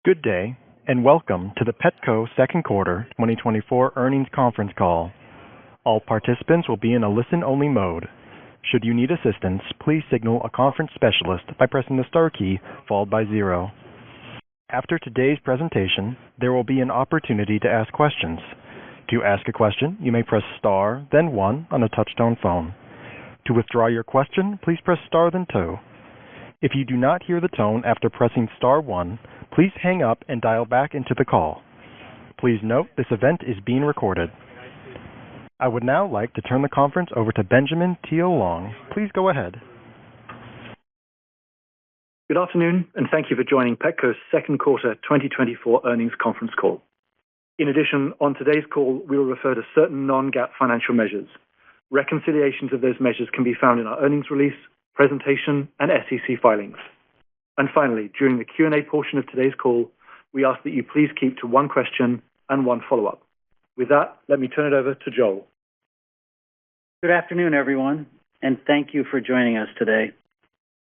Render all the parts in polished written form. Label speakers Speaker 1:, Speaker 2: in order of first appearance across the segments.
Speaker 1: Good day, and welcome to the Petco second quarter 2024 earnings conference call. All participants will be in a listen-only mode. Should you need assistance, please signal a conference specialist by pressing the star key followed by 0. After today's presentation, there will be an opportunity to ask questions. To ask a question, you may press star, then 1 on a touch-tone phone. To withdraw your question, please press star, then 2. If you do not hear the tone after pressing star 1, please hang up and dial back into the call. Please note this event is being recorded. I would now like to turn the conference over to Benjamin Teal-Long. Please go ahead.
Speaker 2: Good afternoon, and thank you for joining Petco's second quarter 2024 earnings conference call. In addition, on today's call, we will refer to certain non-GAAP financial measures. Reconciliations of those measures can be found in our earnings release, presentation, and SEC filings. And finally, during the Q&A portion of today's call, we ask that you please keep to one question and one follow-up. With that, let me turn it over to Joel.
Speaker 3: Good afternoon, everyone, and thank you for joining us today.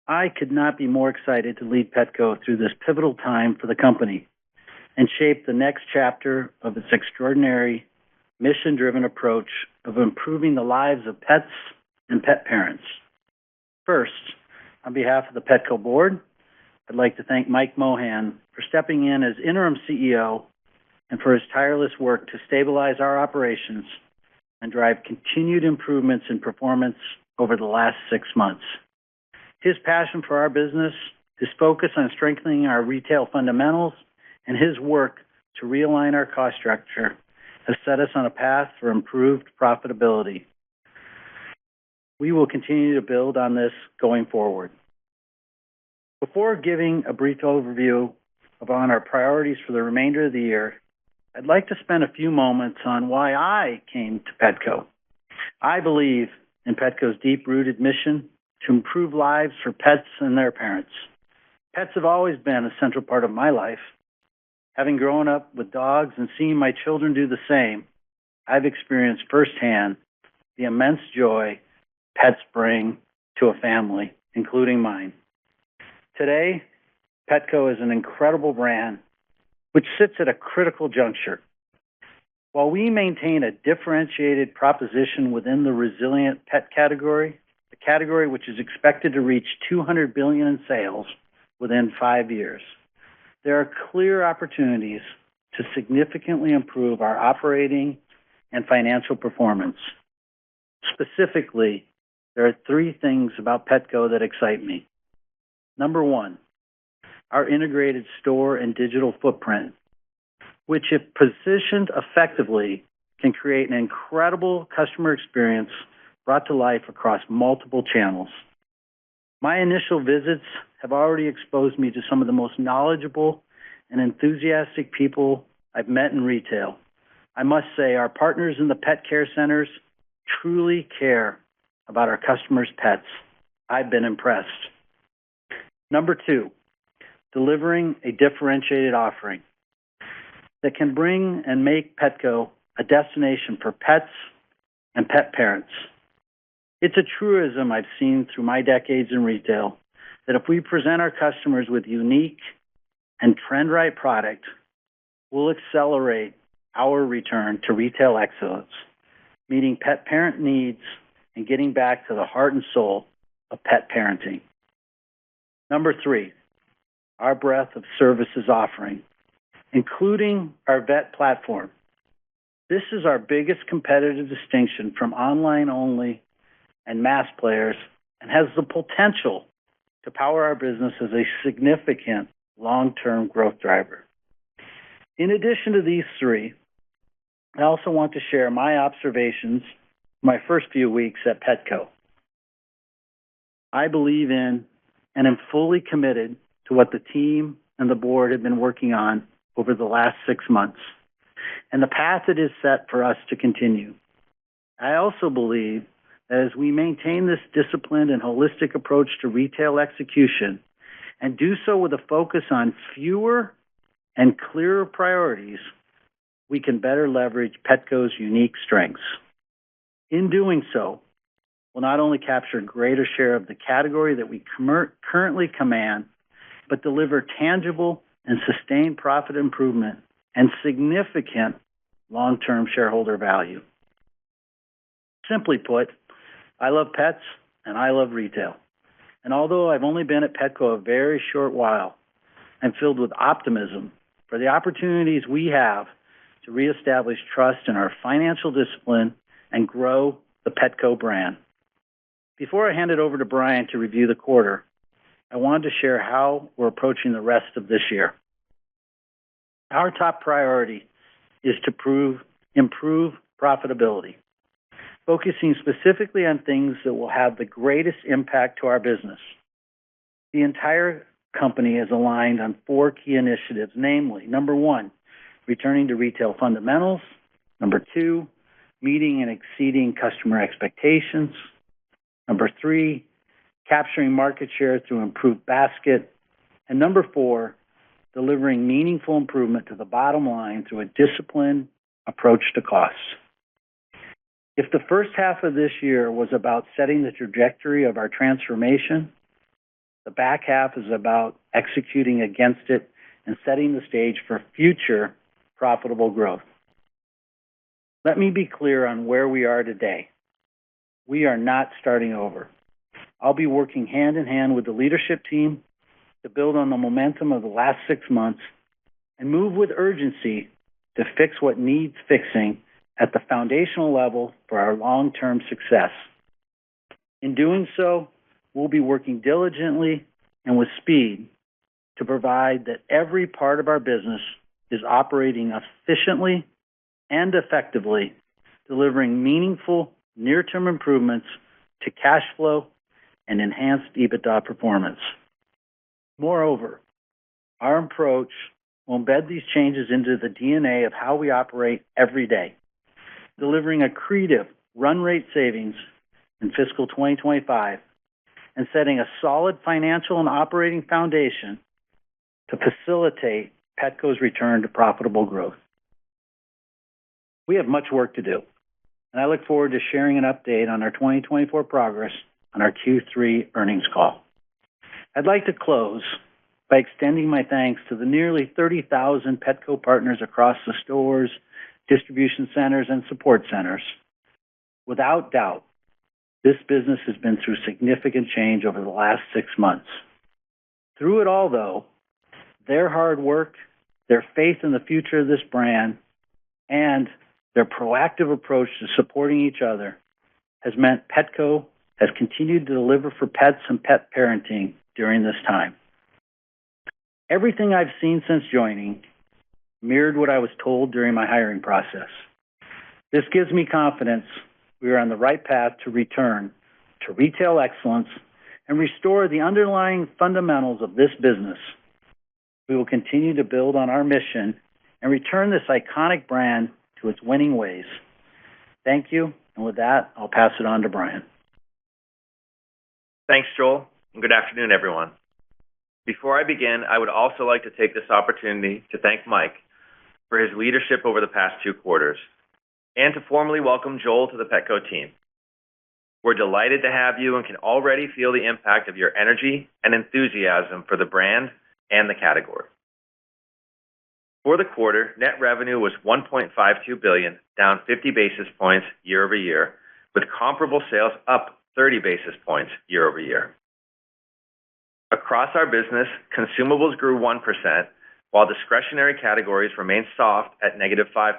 Speaker 3: I could not be more excited to lead Petco through this pivotal time for the company and shape the next chapter of its extraordinary, mission-driven approach of improving the lives of pets and pet parents. First, on behalf of the Petco board, I'd like to thank Mike Mohan for stepping in as interim CEO and for his tireless work to stabilize our operations and drive continued improvements in performance over the last 6 months. His passion for our business, his focus on strengthening our retail fundamentals, and his work to realign our cost structure has set us on a path for improved profitability. We will continue to build on this going forward. Before giving a brief overview on our priorities for the remainder of the year, I'd like to spend a few moments on why I came to Petco. I believe in Petco's deep-rooted mission to improve lives for pets and their parents. Pets have always been a central part of my life. Having grown up with dogs and seeing my children do the same, I've experienced firsthand the immense joy pets bring to a family, including mine. Today, Petco is an incredible brand which sits at a critical juncture. While we maintain a differentiated proposition within the resilient pet category, a category which is expected to reach $200 billion in sales within 5 years, there are clear opportunities to significantly improve our operating and financial performance. Specifically, there are 3 things about Petco that excite me. Number 1, our integrated store and digital footprint, which, if positioned effectively, can create an incredible customer experience brought to life across multiple channels. My initial visits have already exposed me to some of the most knowledgeable and enthusiastic people I've met in retail. I must say, our partners in the pet care centers truly care about our customers' pets. I've been impressed. Number 2, delivering a differentiated offering that can bring and make Petco a destination for pets and pet parents. It's a truism I've seen through my decades in retail that if we present our customers with unique and trend-right product, we'll accelerate our return to retail excellence, meeting pet parent needs and getting back to the heart and soul of pet parenting. Number 3, our breadth of services offering, including our vet platform. This is our biggest competitive distinction from online-only and mass players and has the potential to power our business as a significant long-term growth driver. In addition to these 3, I also want to share my observations my first few weeks at Petco. I believe in and am fully committed to what the team and the board have been working on over the last 6 months and the path it is set for us to continue. I also believe that as we maintain this disciplined and holistic approach to retail execution and do so with a focus on fewer and clearer priorities, we can better leverage Petco's unique strengths. In doing so, we'll not only capture a greater share of the category that we currently command, but deliver tangible and sustained profit improvement and significant long-term shareholder value. Simply put, I love pets and I love retail. And although I've only been at Petco a very short while, I'm filled with optimism for the opportunities we have to reestablish trust in our financial discipline and grow the Petco brand. Before I hand it over to Brian to review the quarter, I wanted to share how we're approaching the rest of this year. Our top priority is to improve profitability, focusing specifically on things that will have the greatest impact to our business. The entire company is aligned on 4 key initiatives, namely, number 1, returning to retail fundamentals. Number 2, meeting and exceeding customer expectations. Number 3, capturing market share through improved basket. And number 4, delivering meaningful improvement to the bottom line through a disciplined approach to costs. If the first half of this year was about setting the trajectory of our transformation, the back half is about executing against it and setting the stage for future profitable growth. Let me be clear on where we are today. We are not starting over. I'll be working hand in hand with the leadership team to build on the momentum of the last 6 months and move with urgency to fix what needs fixing at the foundational level for our long-term success. In doing so, we'll be working diligently and with speed to provide that every part of our business is operating efficiently and effectively, delivering meaningful near-term improvements to cash flow and enhanced EBITDA performance. Moreover, our approach will embed these changes into the DNA of how we operate every day, delivering accretive run rate savings in fiscal 2025 and setting a solid financial and operating foundation to facilitate Petco's return to profitable growth. We have much work to do, and I look forward to sharing an update on our 2024 progress on our Q3 earnings call. I'd like to close by extending my thanks to the nearly 30,000 Petco partners across the stores, distribution centers, and support centers. Without doubt, this business has been through significant change over the last 6 months. Through it all, though, their hard work, their faith in the future of this brand, and their proactive approach to supporting each other has meant Petco has continued to deliver for pets and pet parenting during this time. Everything I've seen since joining mirrored what I was told during my hiring process. This gives me confidence we are on the right path to return to retail excellence and restore the underlying fundamentals of this business. We will continue to build on our mission and return this iconic brand to its winning ways. Thank you, and with that, I'll pass it on to Brian.
Speaker 4: Thanks, Joel, and good afternoon, everyone. Before I begin, I would also like to take this opportunity to thank Mike for his leadership over the past 2 quarters, and to formally welcome Joel to the Petco team. We're delighted to have you and can already feel the impact of your energy and enthusiasm for the brand and the category. For the quarter, net revenue was $1.52 billion, down 50 basis points year over year, with comparable sales up 30 basis points year over year. Across our business, consumables grew 1%, while discretionary categories remained soft at negative 5%.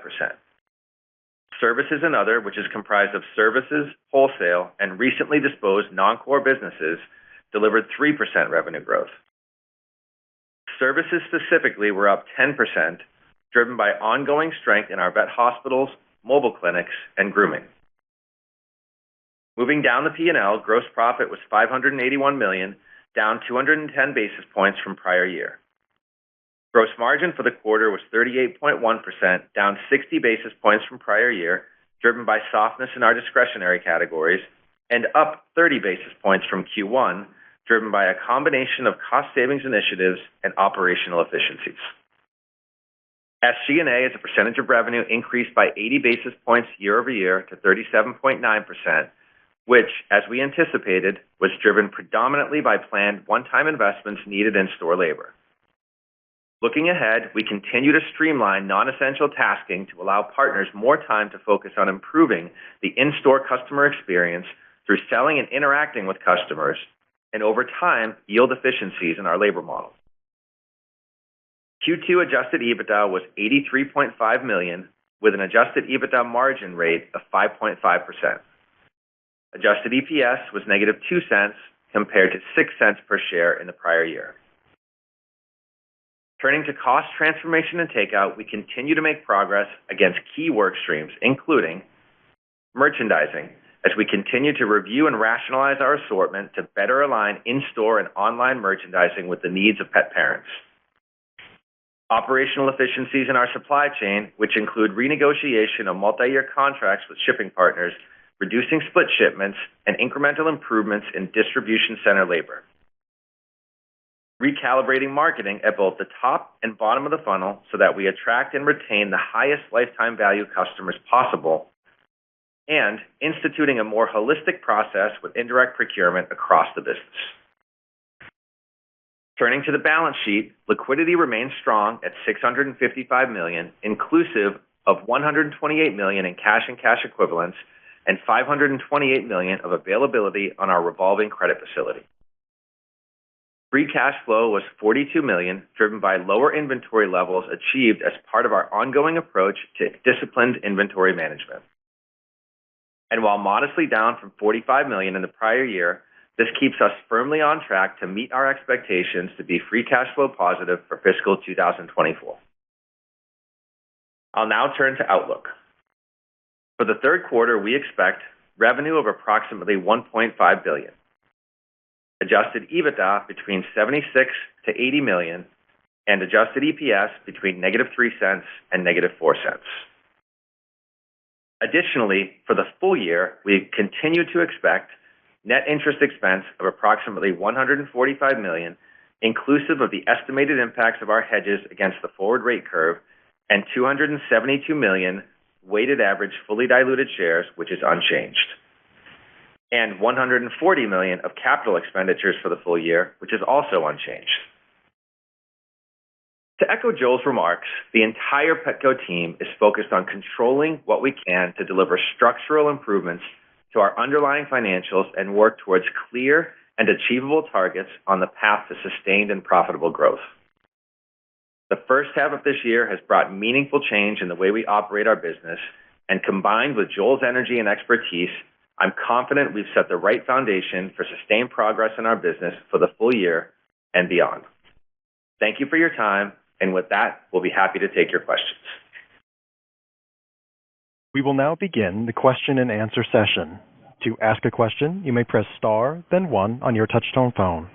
Speaker 4: Services and other, which is comprised of services, wholesale, and recently disposed non-core businesses, delivered 3% revenue growth. Services specifically were up 10%, driven by ongoing strength in our vet hospitals, mobile clinics, and grooming. Moving down the P&L, gross profit was $581 million, down 210 basis points from prior year. Gross margin for the quarter was 38.1%, down 60 basis points from prior year, driven by softness in our discretionary categories, and up 30 basis points from Q1, driven by a combination of cost savings initiatives and operational efficiencies. SG&A as a percentage of revenue increased by 80 basis points year over year to 37.9%, which, as we anticipated, was driven predominantly by planned one-time investments needed in store labor. Looking ahead, we continue to streamline non-essential tasking to allow partners more time to focus on improving the in-store customer experience through selling and interacting with customers, and over time, yield efficiencies in our labor model. Q2 adjusted EBITDA was $83.5 million, with an adjusted EBITDA margin rate of 5.5%. Adjusted EPS was negative 2 cents compared to 6 cents per share in the prior year. Turning to cost transformation and takeout, we continue to make progress against key work streams, including merchandising, as we continue to review and rationalize our assortment to better align in-store and online merchandising with the needs of pet parents. Operational efficiencies in our supply chain, which include renegotiation of multi-year contracts with shipping partners, reducing split shipments, and incremental improvements in distribution center labor. Recalibrating marketing at both the top and bottom of the funnel so that we attract and retain the highest lifetime value customers possible, and instituting a more holistic process with indirect procurement across the business. Turning to the balance sheet, liquidity remains strong at $655 million, inclusive of $128 million in cash and cash equivalents and $528 million of availability on our revolving credit facility. Free cash flow was $42 million, driven by lower inventory levels achieved as part of our ongoing approach to disciplined inventory management. And while modestly down from $45 million in the prior year, this keeps us firmly on track to meet our expectations to be free cash flow positive for fiscal 2024. I'll now turn to outlook. For the third quarter, we expect revenue of approximately $1.5 billion. Adjusted EBITDA between $76 to $80 million, and adjusted EPS between negative 3 cents and negative 4 cents. Additionally, for the full year, we continue to expect net interest expense of approximately $145 million, inclusive of the estimated impacts of our hedges against the forward rate curve, and $272 million weighted average fully diluted shares, which is unchanged. And $140 million of capital expenditures for the full year, which is also unchanged. To echo Joel's remarks, the entire Petco team is focused on controlling what we can to deliver structural improvements to our underlying financials and work towards clear and achievable targets on the path to sustained and profitable growth. The first half of this year has brought meaningful change in the way we operate our business, and combined with Joel's energy and expertise, I'm confident we've set the right foundation for sustained progress in our business for the full year and beyond. Thank you for your time, and with that, we'll be happy to take your questions.
Speaker 1: We will now begin the question and answer session. To ask a question, you may press star, then 1 on your touch-tone phone.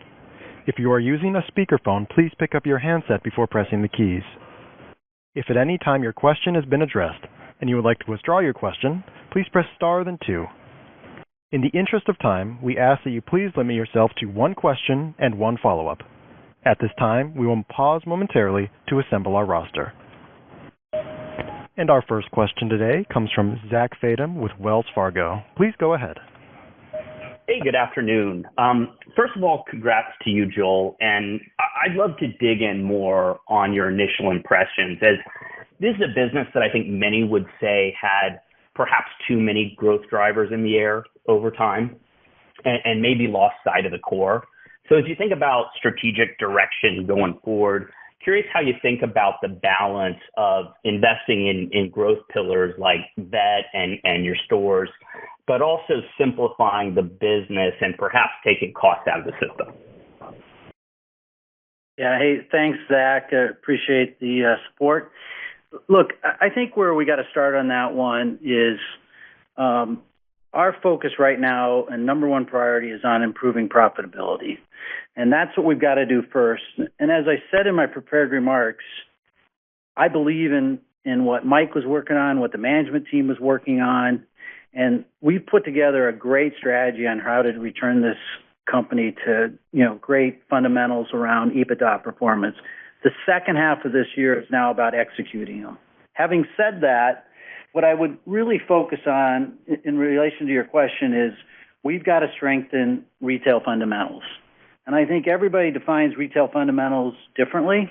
Speaker 1: If you are using a speakerphone, please pick up your handset before pressing the keys. If at any time your question has been addressed and you would like to withdraw your question, please press star, then 2. In the interest of time, we ask that you please limit yourself to one question and one follow-up. At this time, we will pause momentarily to assemble our roster. And our first question today comes from Zach Fadem with Wells Fargo. Please go ahead.
Speaker 5: Hey, good afternoon. First of all, congrats to you, Joel, and I'd love to dig in more on your initial impressions, as this is a business that I think many would say had perhaps too many growth drivers in the air over time and maybe lost sight of the core. So as you think about strategic direction going forward, curious how you think about the balance of investing in growth pillars like vet and your stores, but also simplifying the business and perhaps taking costs out of the system.
Speaker 3: Yeah, hey, thanks, Zach. Appreciate the support. Look, I think where we got to start on that one is our focus right now and number one priority is on improving profitability. And that's what we've got to do first. And as I said in my prepared remarks, I believe in what Mike was working on, what the management team was working on, and we've put together a great strategy on how to return this company to, great fundamentals around EBITDA performance. The second half of this year is now about executing them. Having said that, what I would really focus on in relation to your question is we've got to strengthen retail fundamentals. And I think everybody defines retail fundamentals differently.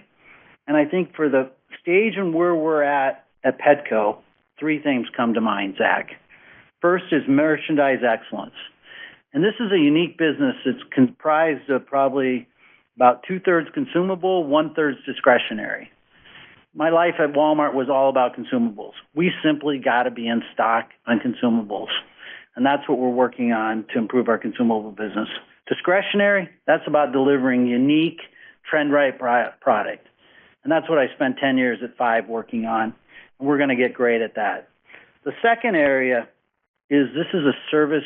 Speaker 3: And I think for the stage and where we're at Petco, three things come to mind, Zach. First is merchandise excellence. And this is a unique business that's comprised of probably about 2/3 consumable, 1/3 discretionary. My life at Walmart was all about consumables. We simply got to be in stock on consumables. And that's what we're working on to improve our consumable business. Discretionary, that's about delivering unique, trend-right product. And that's what I spent 10 years at Five working on. And we're going to get great at that. The second area is this is a service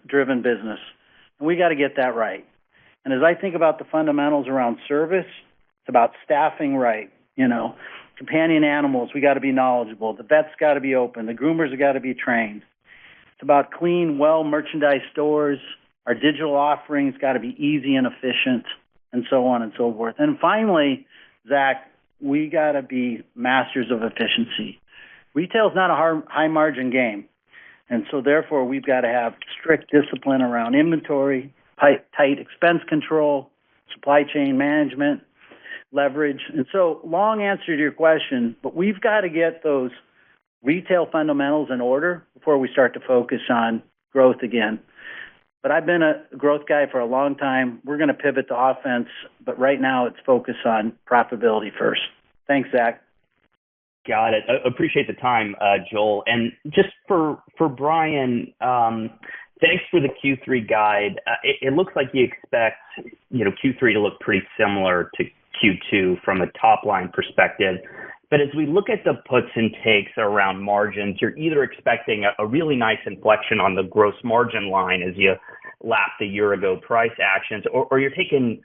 Speaker 3: driven business. And we got to get that right. And as I think about the fundamentals around service, it's about staffing right. Companion animals, we got to be knowledgeable. The vet's got to be open. The groomers have got to be trained. It's about clean, well-merchandised stores. Our digital offerings got to be easy and efficient, and so on and so forth. And finally, Zach, we got to be masters of efficiency. Retail is not a high-margin game. And so, therefore, we've got to have strict discipline around inventory, tight expense control, supply chain management, leverage. And so, long answer to your question, but we've got to get those retail fundamentals in order before we start to focus on growth again. But I've been a growth guy for a long time. We're going to pivot to offense, but right now it's focused on profitability first. Thanks, Zach.
Speaker 5: Got it. Appreciate the time, Joel. And just for Brian, thanks for the Q3 guide. It looks like you expect, Q3 to look pretty similar to Q2 from a top-line perspective. But as we look at the puts and takes around margins, you're either expecting a really nice inflection on the gross margin line as you lap the year-ago price actions, or you're taking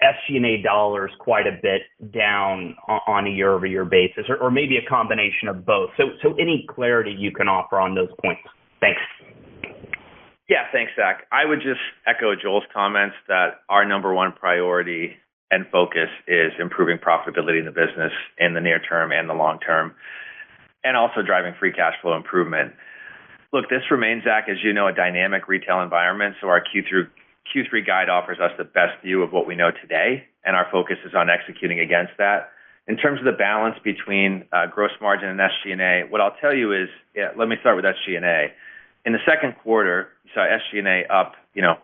Speaker 5: SG&A dollars quite a bit down on a year-over-year basis, or maybe a combination of both. So any clarity you can offer on those points? Thanks.
Speaker 4: Yeah, thanks, Zach. I would just echo Joel's comments that our number one priority and focus is improving profitability in the business in the near term and the long term, and also driving free cash flow improvement. Look, this remains, Zach, as you know, a dynamic retail environment, so our Q3 guide offers us the best view of what we know today, and our focus is on executing against that. In terms of the balance between gross margin and SG&A, what I'll tell you is, let me start with SG&A. In the second quarter, you saw SG&A up,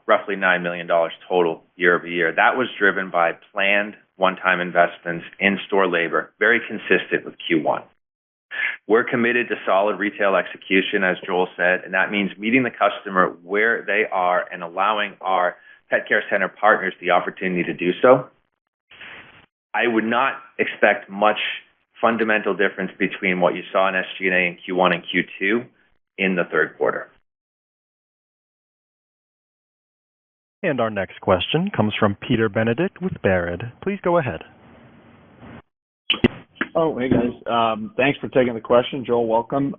Speaker 4: roughly $9 million total year over year. That was driven by planned one-time investments in store labor, very consistent with Q1. We're committed to solid retail execution, as Joel said, and that means meeting the customer where they are and allowing our pet care center partners the opportunity to do so. I would not expect much fundamental difference between what you saw in SG&A in Q1 and Q2 in the third quarter.
Speaker 1: And our next question comes from Peter Benedict with Baird. Please go ahead.
Speaker 6: Oh, hey guys. Thanks for taking the question. Joel, welcome.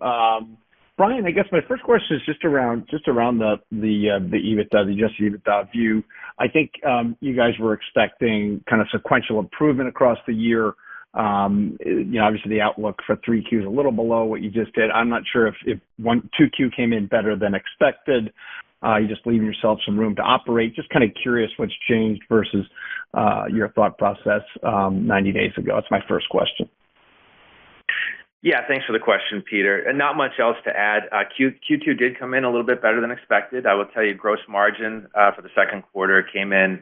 Speaker 6: Brian, I guess my first question is just around the EBITDA, the adjusted EBITDA view. I think you guys were expecting kind of sequential improvement across the year. Obviously the outlook for 3Q is a little below what you just did. I'm not sure if 2Q came in better than expected. You just leaving yourself some room to operate. Just kind of curious what's changed versus your thought process 90 days ago. That's my first question.
Speaker 4: Yeah, thanks for the question, Peter. And not much else to add. Q2 did come in a little bit better than expected. I will tell you, gross margin for the second quarter came in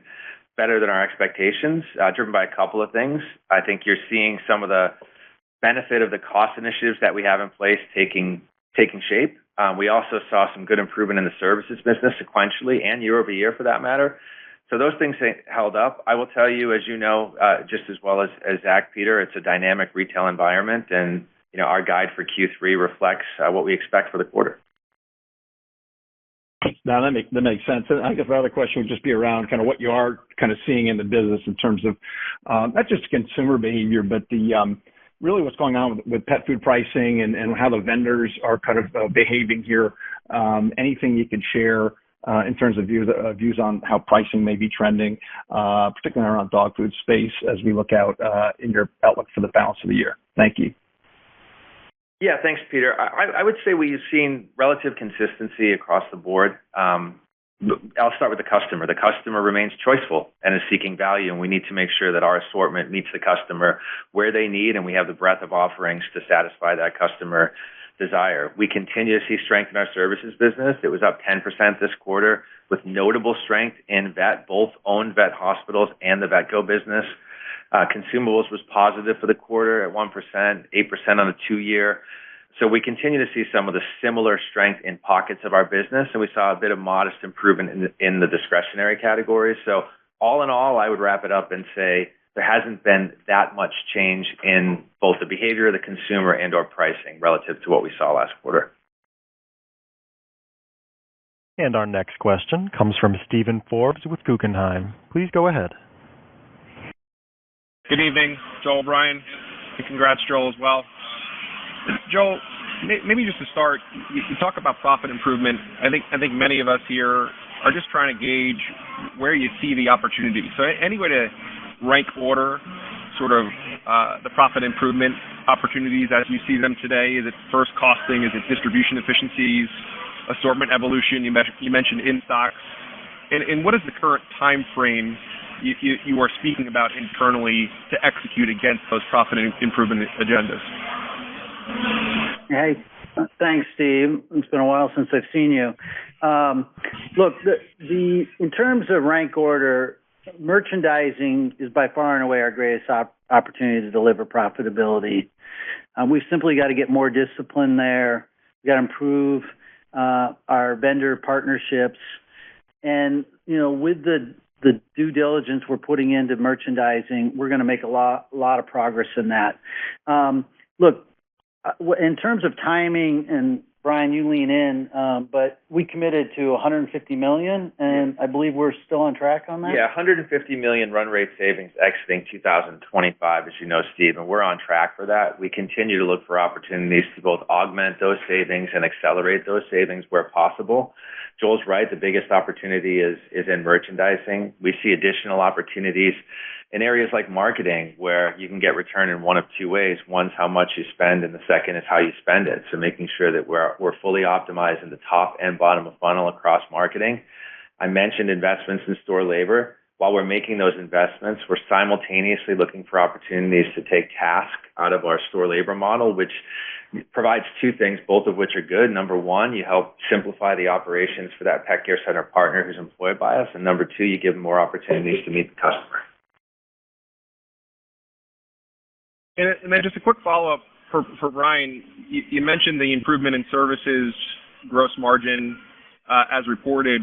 Speaker 4: better than our expectations, driven by a couple of things. I think you're seeing some of the benefit of the cost initiatives that we have in place taking shape. We also saw some good improvement in the services business sequentially and year over year for that matter. So those things held up. I will tell you, as you know, just as well as Zach, Peter, it's a dynamic retail environment, and our guide for Q3 reflects what we expect for the quarter.
Speaker 6: Now that makes sense. And I guess my other question would just be around kind of what you are kind of seeing in the business in terms of not just consumer behavior, but the really what's going on with pet food pricing and how the vendors are kind of behaving here. Anything you can share in terms of views on how pricing may be trending, particularly around dog food space as we look out in your outlook for the balance of the year. Thank you.
Speaker 4: Yeah, thanks, Peter. I would say we've seen relative consistency across the board. I'll start with the customer. The customer remains choiceful and is seeking value, and we need to make sure that our assortment meets the customer where they need, and we have the breadth of offerings to satisfy that customer desire. We continue to see strength in our services business. It was up 10% this quarter, with notable strength in vet, both owned vet hospitals and the Vetco business. Consumables was positive for the quarter at 1%, 8% on a 2-year. So we continue to see some of the similar strength in pockets of our business, and we saw a bit of modest improvement in the discretionary categories. So all in all, I would wrap it up and say there hasn't been that much change in both the behavior of the consumer and or pricing relative to what we saw last quarter.
Speaker 1: And our next question comes from Steven Forbes with Guggenheim. Please go ahead.
Speaker 7: Good evening, Joel, Brian, and congrats, Joel, as well. Joel, maybe just to start, you talk about profit improvement. I think many of us here are just trying to gauge where you see the opportunity. So any way to rank order sort of the profit improvement opportunities as you see them today? Is it first costing? Is it distribution efficiencies, assortment evolution? You mentioned in stocks. And what is the current time frame you are speaking about internally to execute against those profit improvement agendas?
Speaker 3: Hey, thanks, Steve. It's been a while since I've seen you. Look, in terms of rank order, merchandising is by far and away our greatest opportunity to deliver profitability. We've simply got to get more discipline there. We've got to improve our vendor partnerships. And, with the due diligence we're putting into merchandising, we're going to make a lot of progress in that. Look, in terms of timing, and Brian, you lean in, but we committed to $150 million, and I believe we're still on track on that?
Speaker 4: Yeah, $150 million run rate savings exiting 2025, as you know, Steve, and we're on track for that. We continue to look for opportunities to both augment those savings and accelerate those savings where possible. Joel's right, the biggest opportunity is in merchandising. We see additional opportunities in areas like marketing, where you can get return in one of two ways. One's how much you spend, and the second is how you spend it. So making sure that we're fully optimized in the top and bottom of funnel across marketing. I mentioned investments in store labor. While we're making those investments, we're simultaneously looking for opportunities to take task out of our store labor model, which provides two things, both of which are good. Number one, you help simplify the operations for that pet care center partner who's employed by us. And number two, you give them more opportunities to meet the customer.
Speaker 7: And then just a quick follow-up for Brian. You mentioned the improvement in services gross margin as reported.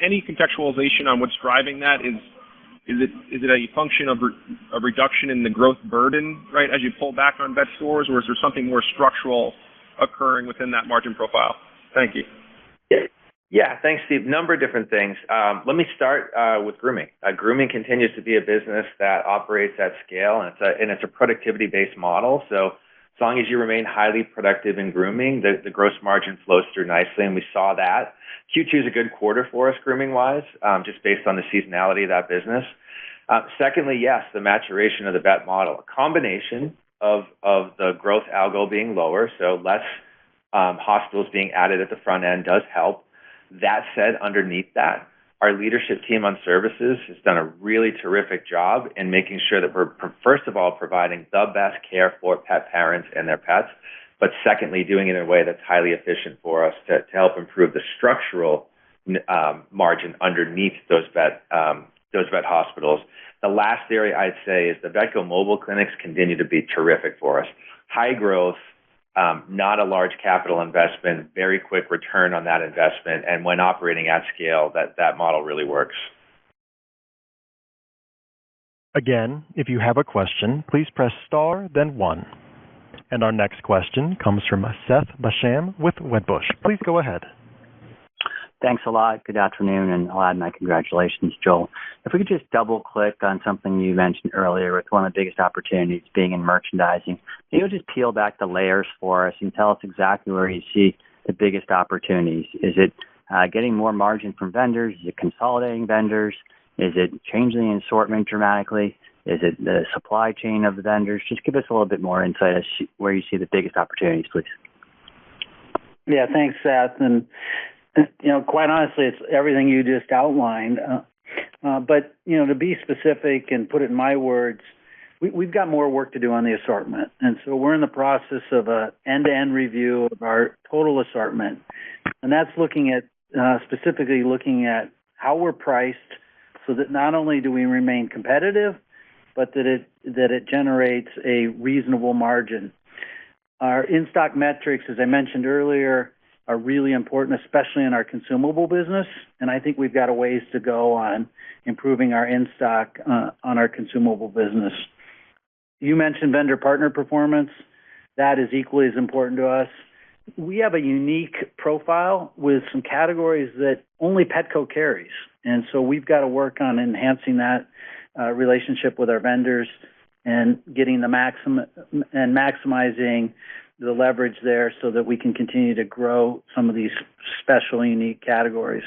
Speaker 7: Any contextualization on what's driving that? Is it a function of a reduction in the growth burden, right, as you pull back on vet stores, or is there something more structural occurring within that margin profile? Thank you.
Speaker 4: Yeah, thanks, Steve. Number of different things. Let me start with grooming. Grooming continues to be a business that operates at scale, and it's a productivity-based model. So as long as you remain highly productive in grooming, the gross margin flows through nicely, and we saw that. Q2 is a good quarter for us grooming-wise, just based on the seasonality of that business. Secondly, yes, the maturation of the vet model. A combination of the growth algo being lower, so less hospitals being added at the front end does help. That said, underneath that, our leadership team on services has done a really terrific job in making sure that we're, first of all, providing the best care for pet parents and their pets, but secondly, doing it in a way that's highly efficient for us to help improve the structural margin underneath those vet hospitals. The last area I'd say is the Vetco mobile clinics continue to be terrific for us. High growth, not a large capital investment, very quick return on that investment, and when operating at scale, that model really works.
Speaker 1: Again, if you have a question, please press star, then 1. And our next question comes from Seth Basham with Wedbush. Please go ahead.
Speaker 8: Thanks a lot. Good afternoon, and I'll add my congratulations, Joel. If we could just double-click on something you mentioned earlier with one of the biggest opportunities being in merchandising. Can you just peel back the layers for us and tell us exactly where you see the biggest opportunities? Is it getting more margin from vendors? Is it consolidating vendors? Is it changing the assortment dramatically? Is it the supply chain of the vendors? Just give us a little bit more insight as where you see the biggest opportunities, please.
Speaker 3: Yeah, thanks, Seth. And Quite honestly, it's everything you just outlined. But, to be specific and put it in my words, we've got more work to do on the assortment. And so we're in the process of an end-to-end review of our total assortment. And that's specifically looking at how we're priced so that not only do we remain competitive, but that it generates a reasonable margin. Our in-stock metrics, as I mentioned earlier, are really important, especially in our consumable business. And I think we've got a ways to go on improving our in-stock on our consumable business. You mentioned vendor partner performance. That is equally as important to us. We have a unique profile with some categories that only Petco carries. And so we've got to work on enhancing that relationship with our vendors and getting the maximizing the leverage there so that we can continue to grow some of these special, unique categories.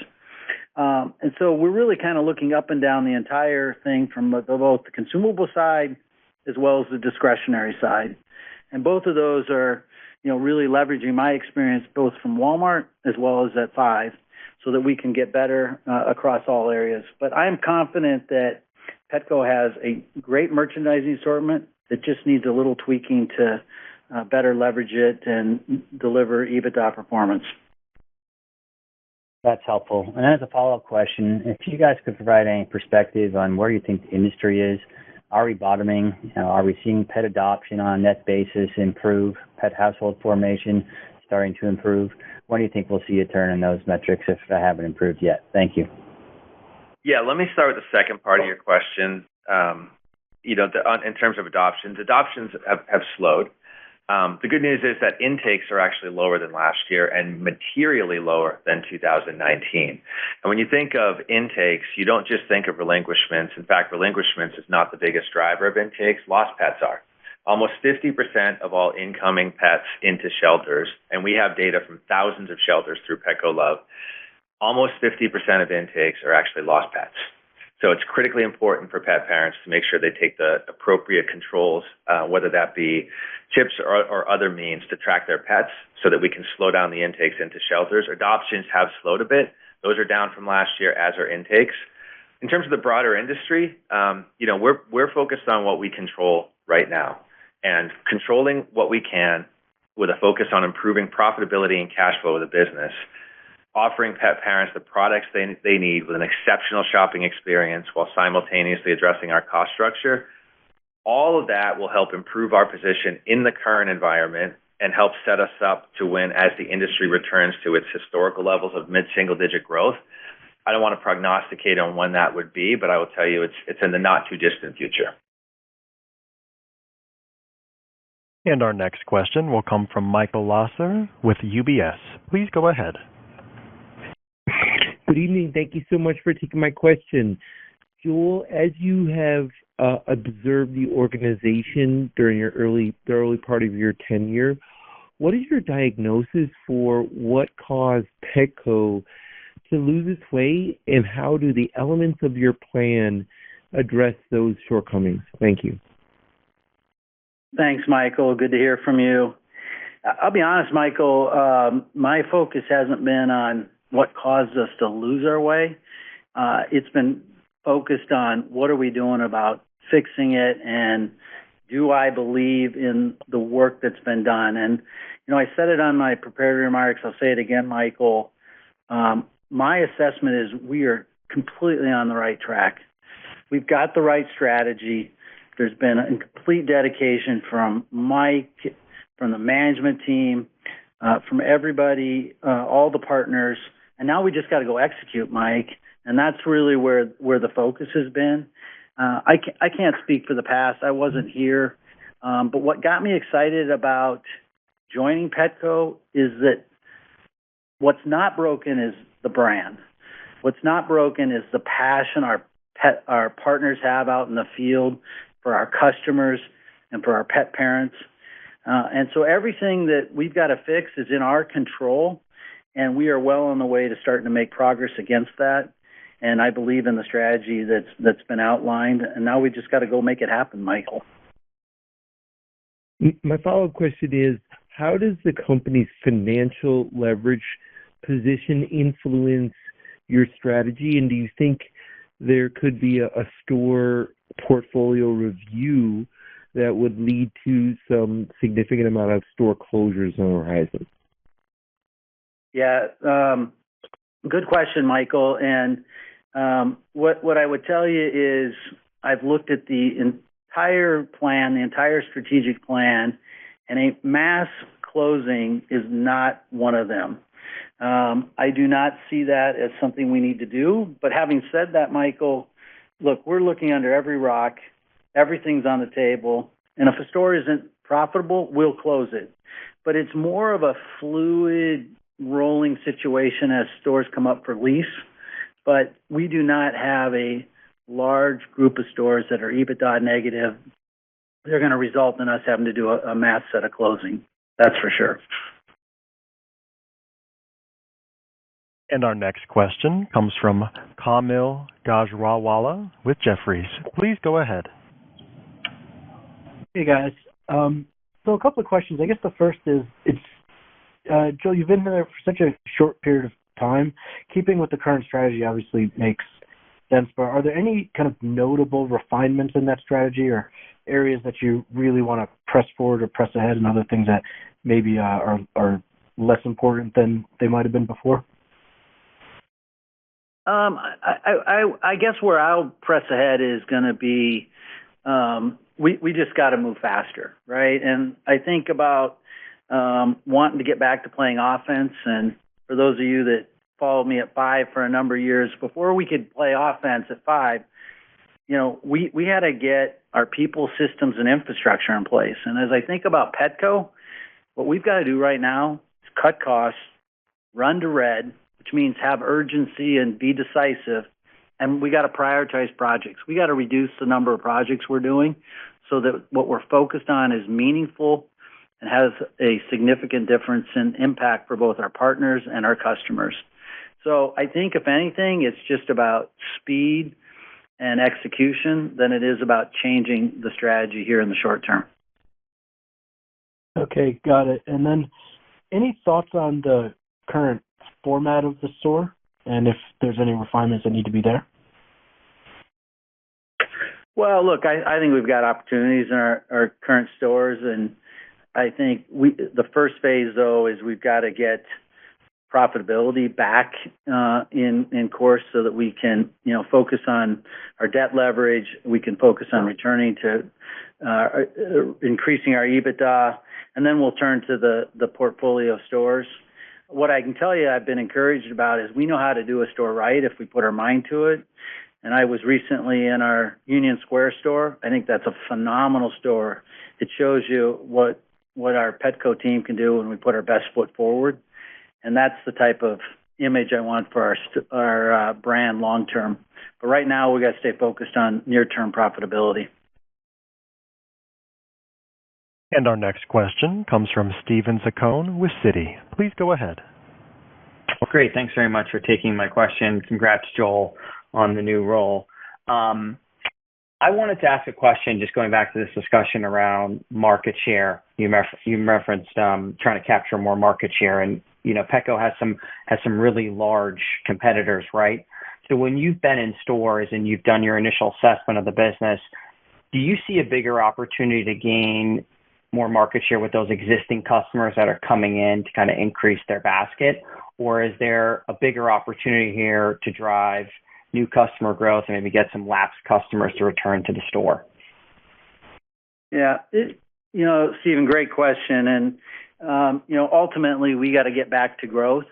Speaker 3: And so we're really kind of looking up and down the entire thing from both the consumable side as well as the discretionary side. And both of those are, really leveraging my experience both from Walmart as well as at Five so that we can get better across all areas. But I am confident that Petco has a great merchandising assortment that just needs a little tweaking to better leverage it and deliver EBITDA performance.
Speaker 8: That's helpful. And as a follow-up question, if you guys could provide any perspective on where you think the industry is, are we bottoming? Are we seeing pet adoption on a net basis improve, pet household formation starting to improve? When do you think we'll see a turn in those metrics if they haven't improved yet? Thank you.
Speaker 4: Yeah, let me start with the second part of your question. In terms of adoptions have slowed. The good news is that intakes are actually lower than last year and materially lower than 2019. And when you think of intakes, you don't just think of relinquishments. In fact, relinquishments is not the biggest driver of intakes. Lost pets are. Almost 50% of all incoming pets into shelters, and we have data from thousands of shelters through Petco Love, almost 50% of intakes are actually lost pets. So it's critically important for pet parents to make sure they take the appropriate controls, whether that be chips or other means to track their pets so that we can slow down the intakes into shelters. Adoptions have slowed a bit. Those are down from last year, as are intakes. In terms of the broader industry, we're focused on what we control right now and controlling what we can with a focus on improving profitability and cash flow of the business, offering pet parents the products they need with an exceptional shopping experience while simultaneously addressing our cost structure. All of that will help improve our position in the current environment and help set us up to win as the industry returns to its historical levels of mid-single-digit growth. I don't want to prognosticate on when that would be, but I will tell you it's in the not-too-distant future.
Speaker 1: And our next question will come from Michael Lasser with UBS. Please go ahead.
Speaker 9: Good evening. Thank you so much for taking my question. Joel, as you have observed the organization during the early part of your tenure, what is your diagnosis for what caused Petco to lose its way, and how do the elements of your plan address those shortcomings? Thank you.
Speaker 3: Thanks, Michael. Good to hear from you. I'll be honest, Michael, my focus hasn't been on what caused us to lose our way. It's been focused on what are we doing about fixing it, and do I believe in the work that's been done? And, I said it on my prepared remarks. I'll say it again, Michael. My assessment is we are completely on the right track. We've got the right strategy. There's been a complete dedication from Mike, from the management team, from everybody, all the partners. And now we just got to go execute, Mike. And that's really where the focus has been. I can't speak for the past. I wasn't here. But what got me excited about joining Petco is that what's not broken is the brand. What's not broken is the passion our partners have out in the field for our customers and for our pet parents. And so everything that we've got to fix is in our control, and we are well on the way to starting to make progress against that. And I believe in the strategy that's been outlined, and now we just got to go make it happen, Michael.
Speaker 9: My follow-up question is, how does the company's financial leverage position influence your strategy? And do you think there could be a store portfolio review that would lead to some significant amount of store closures on the horizon?
Speaker 3: Yeah, good question, Michael. And what I would tell you is I've looked at the entire plan, the entire strategic plan, and a mass closing is not one of them. I do not see that as something we need to do. But having said that, Michael, look, we're looking under every rock. Everything's on the table. And if a store isn't profitable, we'll close it. But it's more of a fluid, rolling situation as stores come up for lease. But we do not have a large group of stores that are EBITDA negative. They're going to result in us having to do a mass set of closing. That's for sure.
Speaker 1: And our next question comes from Kaumil Gajrawala with Jefferies. Please go ahead.
Speaker 10: Hey, guys. So a couple of questions. I guess the first is, Joe, you've been there for such a short period of time. Keeping with the current strategy obviously makes sense, but are there any kind of notable refinements in that strategy or areas that you really want to press forward or press ahead, and other things that maybe are less important than they might have been before?
Speaker 3: I guess where I'll press ahead is going to be we just got to move faster, right? And I think about wanting to get back to playing offense. And for those of you that followed me at 5 for a number of years, before we could play offense at 5, we had to get our people, systems, and infrastructure in place. And as I think about Petco, what we've got to do right now is cut costs, run to red, which means have urgency and be decisive. And we got to prioritize projects. We got to reduce the number of projects we're doing so that what we're focused on is meaningful and has a significant difference in impact for both our partners and our customers. So I think, if anything, it's just about speed and execution than it is about changing the strategy here in the short term.
Speaker 10: Okay, got it. And then any thoughts on the current format of the store and if there's any refinements that need to be there?
Speaker 3: Well, look, I think we've got opportunities in our current stores, and I think the first phase, though, is we've got to get profitability back in course so that we can, focus on our debt leverage. We can focus on returning to increasing our EBITDA, and then we'll turn to the portfolio of stores. What I can tell you I've been encouraged about is we know how to do a store right if we put our mind to it. And I was recently in our Union Square store. I think that's a phenomenal store. It shows you what our Petco team can do when we put our best foot forward. And that's the type of image I want for our brand long term. But right now, we got to stay focused on near-term profitability.
Speaker 1: And our next question comes from Steven Zaccone with Citi. Please go ahead.
Speaker 11: Well, great. Thanks very much for taking my question. Congrats, Joel, on the new role. I wanted to ask a question, just going back to this discussion around market share. You referenced trying to capture more market share, and Petco has some really large competitors, right? So when you've been in stores and you've done your initial assessment of the business, do you see a bigger opportunity to gain more market share with those existing customers that are coming in to kind of increase their basket, or is there a bigger opportunity here to drive new customer growth and maybe get some lapsed customers to return to the store?
Speaker 3: Yeah, Stephen, great question. And, ultimately we got to get back to growth.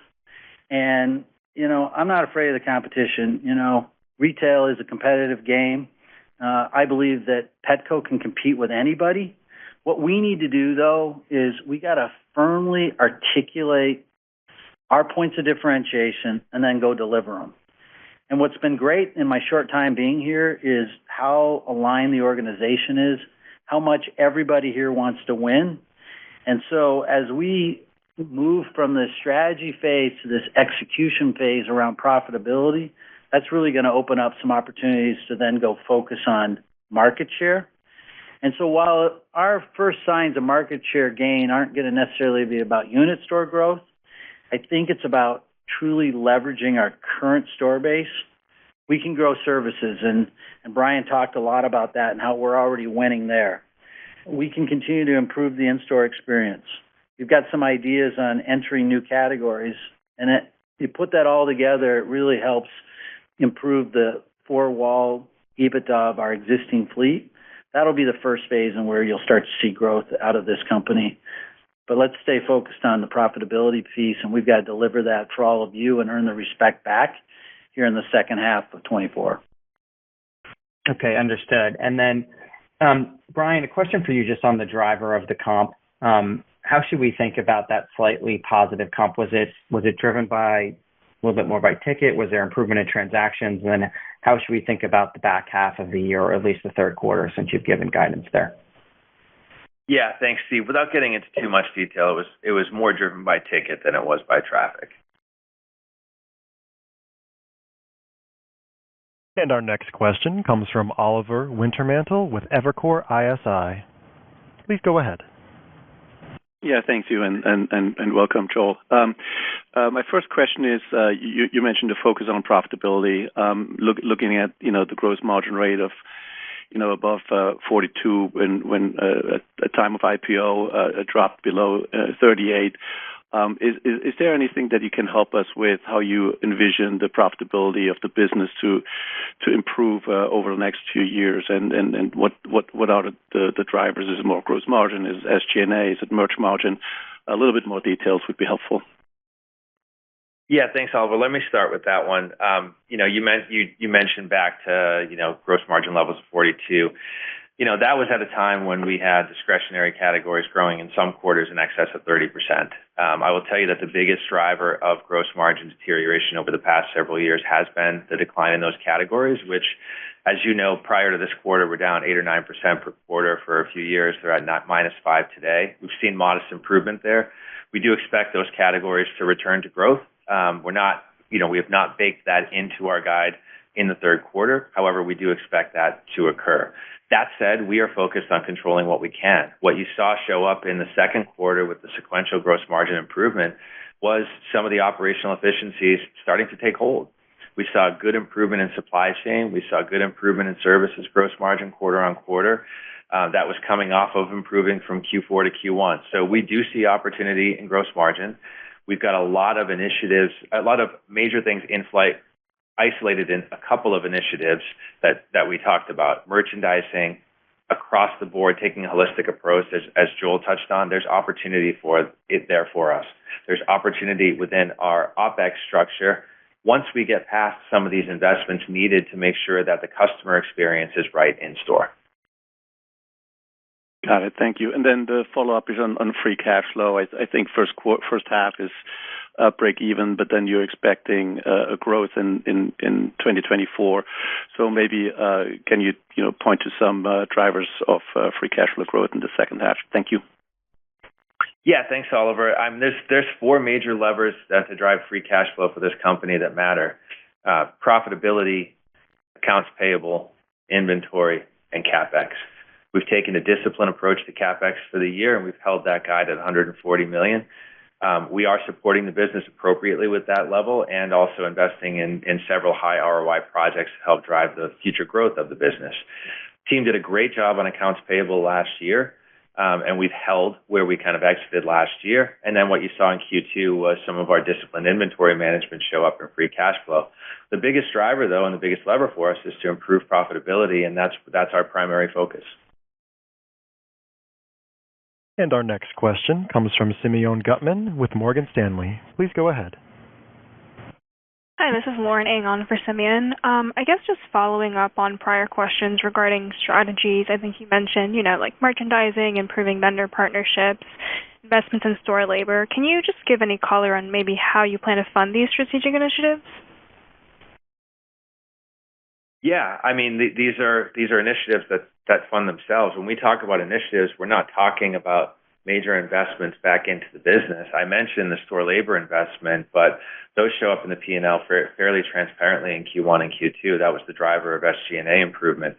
Speaker 3: And, I'm not afraid of the competition. Retail is a competitive game. I believe that Petco can compete with anybody. What we need to do, though, is we got to firmly articulate our points of differentiation and then go deliver them. And what's been great in my short time being here is how aligned the organization is, how much everybody here wants to win. And so as we move from this strategy phase to this execution phase around profitability, that's really going to open up some opportunities to then go focus on market share. And so while our first signs of market share gain aren't going to necessarily be about unit store growth, I think it's about truly leveraging our current store base, we can grow services. And Brian talked a lot about that and how we're already winning there. We can continue to improve the in-store experience. We've got some ideas on entering new categories, and you put that all together, it really helps improve the four-wall EBITDA of our existing fleet. That'll be the first phase and where you'll start to see growth out of this company. But let's stay focused on the profitability piece, and we've got to deliver that for all of you and earn the respect back here in the second half of 24.
Speaker 11: Okay, understood. And then, Brian, a question for you just on the driver of the comp. How should we think about that slightly positive comp? Was it driven by a little bit more by ticket? Was there improvement in transactions? And then how should we think about the back half of the year, or at least the third quarter, since you've given guidance there?
Speaker 4: Yeah, thanks, Steve. Without getting into too much detail, it was more driven by ticket than it was by traffic.
Speaker 1: And our next question comes from Oliver Wintermantel with Evercore ISI. Please go ahead.
Speaker 12: Yeah, thank you, and welcome, Joel. My first question is, you mentioned the focus on profitability, looking at, the gross margin rate of, above 42 when at time of IPO it dropped below 38. Is there anything that you can help us with how you envision the profitability of the business to improve over the next few years, and what are the drivers? Is it more gross margin? Is it SG&A? Is it merch margin? A little bit more details would be helpful.
Speaker 4: Yeah, thanks, Oliver. Let me start with that one. You mentioned back to gross margin levels of 42. That was at a time when we had discretionary categories growing in some quarters in excess of 30%. I will tell you that the biggest driver of gross margin deterioration over the past several years has been the decline in those categories, which, as you know, prior to this quarter, were down 8 or 9% per quarter for a few years. They're at -5 today. We've seen modest improvement there. We do expect those categories to return to growth. We have not baked that into our guide in the third quarter. However, we do expect that to occur. That said, we are focused on controlling what we can. What you saw show up in the second quarter with the sequential gross margin improvement was some of the operational efficiencies starting to take hold. We saw good improvement in supply chain. We saw good improvement in services gross margin quarter on quarter. That was coming off of improving from Q4 to Q1. So we do see opportunity in gross margin. We've got a lot of initiatives, a lot of major things in flight, isolated in a couple of initiatives that we talked about. Merchandising across the board, taking a holistic approach, as Joel touched on. There's opportunity for it there for us. There's opportunity within our OPEX structure once we get past some of these investments needed to make sure that the customer experience is right in store.
Speaker 12: Got it. Thank you. And then the follow-up is on free cash flow. I think first half is break even, but then you're expecting a growth in 2024. So maybe can you point to some drivers of free cash flow growth in the second half? Thank you.
Speaker 4: Yeah, thanks, Oliver. There's four major levers to drive free cash flow for this company that matter: profitability, accounts payable, inventory, and CapEx. We've taken a disciplined approach to CapEx for the year, and we've held that guide at $140 million. We are supporting the business appropriately with that level and also investing in several high ROI projects to help drive the future growth of the business. Team did a great job on accounts payable last year, and we've held where we kind of exited last year. And then what you saw in Q2 was some of our disciplined inventory management show up in free cash flow. The biggest driver, though, and the biggest lever for us is to improve profitability, and that's our primary focus.
Speaker 1: And our next question comes from Simeon Gutman with Morgan Stanley. Please go ahead.
Speaker 13: Hi, this is Lauren Ng on for Simeon. I guess just following up on prior questions regarding strategies, I think you mentioned, like merchandising, improving vendor partnerships, investments in store labor. Can you just give any color on maybe how you plan to fund these strategic initiatives?
Speaker 4: Yeah, these are initiatives that fund themselves. When we talk about initiatives, we're not talking about major investments back into the business. I mentioned the store labor investment, but those show up in the P&L fairly transparently in Q1 and Q2. That was the driver of SG&A improvement.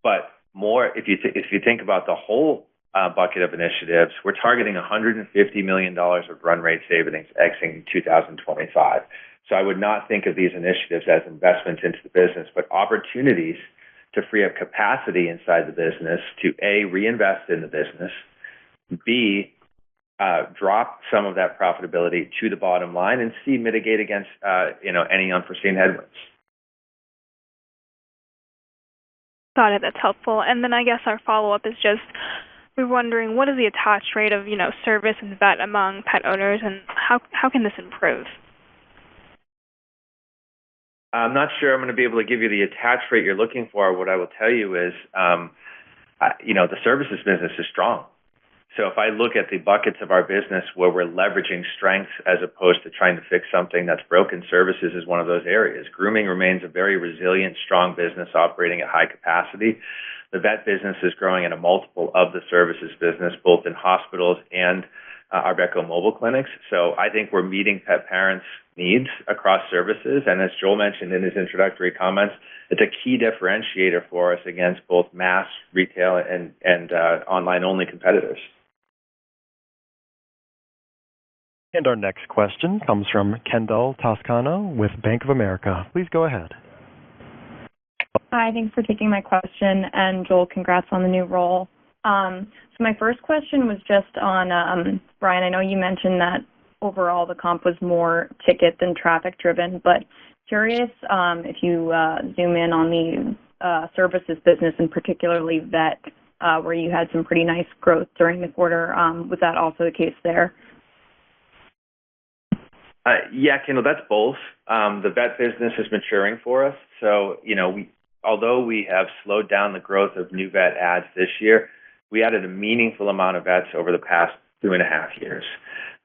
Speaker 4: But more, if you think about the whole bucket of initiatives, we're targeting $150 million of run rate savings exiting 2025. So I would not think of these initiatives as investments into the business, but opportunities to free up capacity inside the business to A, reinvest in the business, B, drop some of that profitability to the bottom line, and C, mitigate against any unforeseen headwinds.
Speaker 13: Got it. That's helpful. And then I guess our follow-up is just, we're wondering, what is the attach rate of, service and vet among pet owners, and how can this improve?
Speaker 4: I'm not sure I'm going to be able to give you the attach rate you're looking for. What I will tell you is, the services business is strong. So if I look at the buckets of our business where we're leveraging strengths as opposed to trying to fix something that's broken, services is one of those areas. Grooming remains a very resilient, strong business operating at high capacity. The vet business is growing at a multiple of the services business, both in hospitals and our Petco mobile clinics. So I think we're meeting pet parents' needs across services. And as Joel mentioned in his introductory comments, it's a key differentiator for us against both mass retail and online-only competitors.
Speaker 1: And our next question comes from Kendall Toscano with Bank of America. Please go ahead.
Speaker 14: Hi, thanks for taking my question. And Joel, congrats on the new role. So my first question was just on, Brian, I know you mentioned that overall the comp was more ticket than traffic driven, but curious if you zoom in on the services business and particularly vet, where you had some pretty nice growth during the quarter. Was that also the case there?
Speaker 4: Yeah, Kendall, that's both. The vet business is maturing for us. So, although we have slowed down the growth of new vet ads this year, we added a meaningful amount of vets over the past 2.5 years.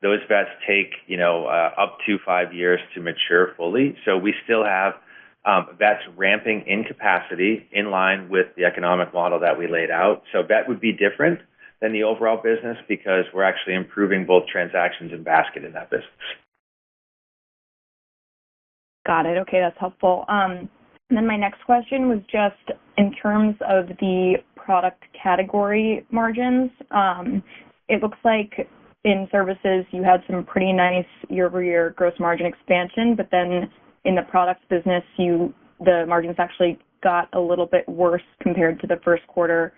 Speaker 4: Those vets take, up to 5 years to mature fully. So we still have vets ramping in capacity in line with the economic model that we laid out. So vet would be different than the overall business because we're actually improving both transactions and basket in that business.
Speaker 14: Got it. Okay, that's helpful. And then my next question was just in terms of the product category margins. It looks like in services you had some pretty nice year-over-year gross margin expansion, but then in the products business, the margins actually got a little bit worse compared to the first quarter.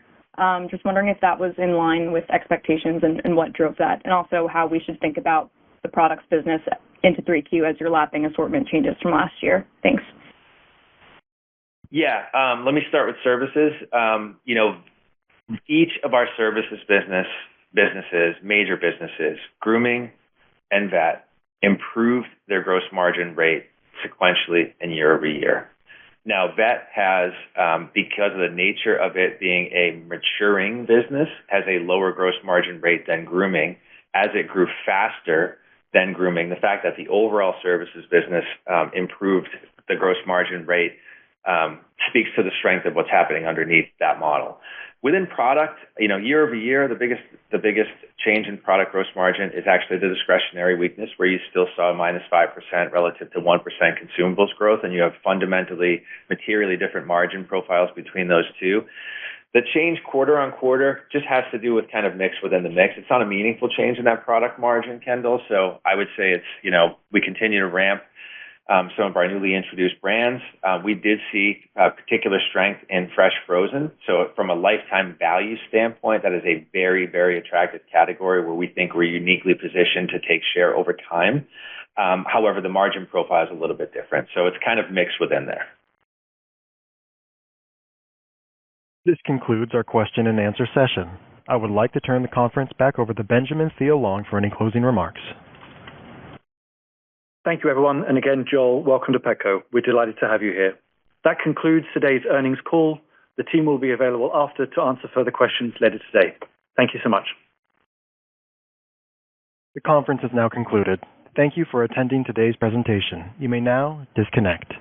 Speaker 14: Just wondering if that was in line with expectations and what drove that, and also how we should think about the products business into 3Q as you're lapping assortment changes from last year. Thanks.
Speaker 4: Yeah, let me start with services. Each of our services businesses, major businesses, grooming and vet, improved their gross margin rate sequentially and year over year. Now, vet has, because of the nature of it being a maturing business, has a lower gross margin rate than grooming. As it grew faster than grooming, the fact that the overall services business improved the gross margin rate speaks to the strength of what's happening underneath that model. Within product, year over year, the biggest change in product gross margin is actually the discretionary weakness, where you still saw -5% relative to 1% consumables growth, and you have fundamentally, materially different margin profiles between those two. The change quarter on quarter just has to do with kind of mix within the mix. It's not a meaningful change in that product margin, Kendall. So I would say it's, we continue to ramp some of our newly introduced brands. We did see particular strength in fresh frozen. So from a lifetime value standpoint, that is a very, very attractive category where we think we're uniquely positioned to take share over time. However, the margin profile is a little bit different. So it's kind of mixed within there.
Speaker 1: This concludes our question and answer session. I would like to turn the conference back over to Benjamin Thiel-Long for any closing remarks.
Speaker 2: Thank you, everyone. And again, Joel, welcome to Petco. We're delighted to have you here. That concludes today's earnings call. The team will be available after to answer further questions later today. Thank you so much.
Speaker 1: The conference is now concluded. Thank you for attending today's presentation. You may now disconnect.